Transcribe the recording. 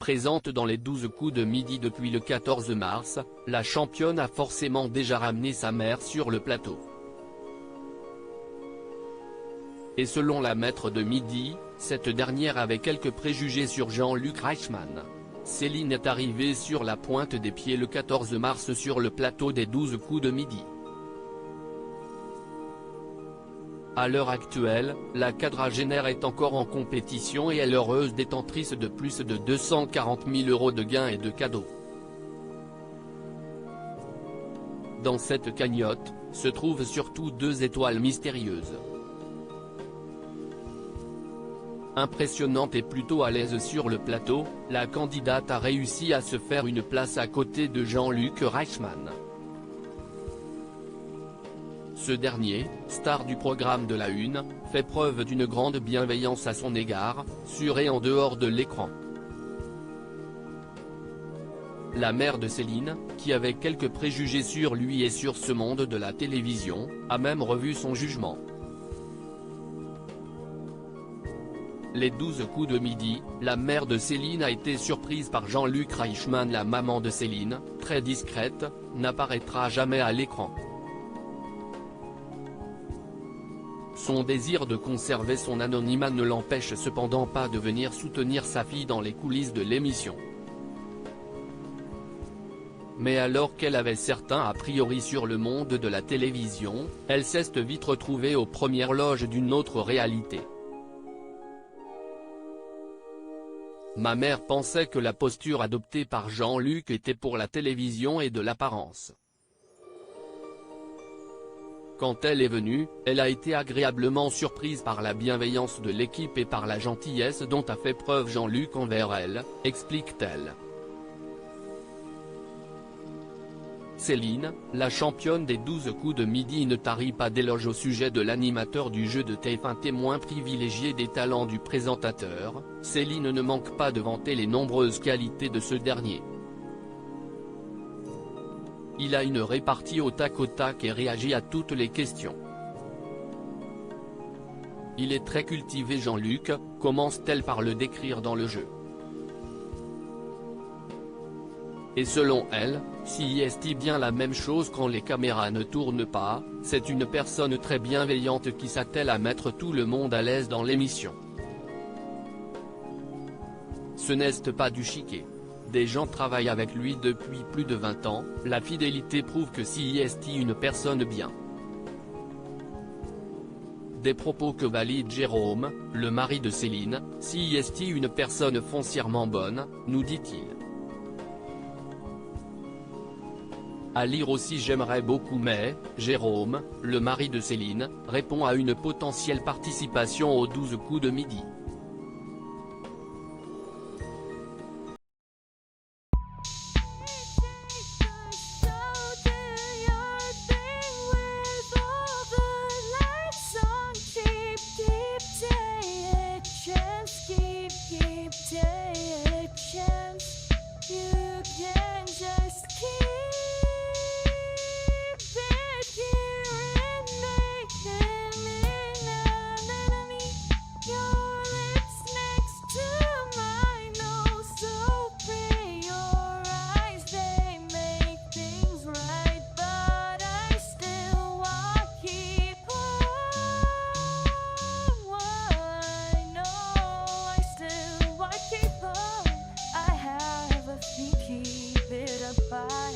Présente dans les 12 coups de midi depuis le 14 mars, la championne a forcément déjà ramené sa mère sur le plateau. Et selon la maître de midi, cette dernière avait quelques préjugés sur Jean-Luc Reichmann. Céline est arrivée sur la pointe des pieds le 14 mars sur le plateau des 12 coups de midi. À l'heure actuelle, la quadragénaire est encore en compétition et est l'heureuse détentrice de plus de 240 000 € de gains et de cadeaux. Dans cette cagnotte, se trouvent surtout 2 étoiles mystérieuses. Impressionnante et plutôt à l'aise sur le plateau, la candidate a réussi à se faire une place à côté de Jean-Luc Reichmann. Ce dernier, star du programme de la Une, fait preuve d'une grande bienveillance à son égard, sur et en dehors de l'écran. La mère de Céline, qui avait quelques préjugés sur lui et sur ce monde de la télévision, a même revu son jugement. Les 12 coups de midi, la mère de Céline a été surprise par Jean-Luc Reichmann. La maman de Céline, très discrète, n'apparaîtra jamais à l'écran. Son désir de conserver son anonymat ne l'empêche cependant pas de venir soutenir sa fille dans les coulisses de l'émission. Mais alors qu'elle avait certains a priori sur le monde de la télévision, elle s'est vite retrouvée aux premières loges d'une autre réalité. Ma mère pensait que la posture adoptée par Jean-Luc était pour la télévision et de l'apparence. Quand elle est venue, elle a été agréablement surprise par la bienveillance de l'équipe et par la gentillesse dont a fait preuve Jean-Luc envers elle, explique-t-elle. Céline, la championne des 12 coups de midi ne tarit pas d'éloges au sujet de l'animateur du jeu de TF1, témoin privilégié des talents du présentateur. Céline ne manque pas de vanter les nombreuses qualités de ce dernier. Il a une répartie au tac et réagit à toutes les questions. Il est très cultivé. Jean-Luc, commence-t-elle par le décrire dans le jeu. Et selon elle, si est bien la même chose quand les caméras ne tournent pas, c'est une personne très bienveillante qui s'attelle à mettre tout le monde à l'aise dans l'émission. Ce n'est pas du chiquet. Des gens travaillent avec lui depuis plus de 20 ans, la fidélité prouve que si est une personne bien. Des propos que valide Jérôme, le mari de Céline, si est une personne foncièrement bonne, nous dit-il. À lire aussi. J'aimerais beaucoup mais, Jérôme, le mari de Céline, répond à une potentielle participation aux 12 coups de midi. Keep it up.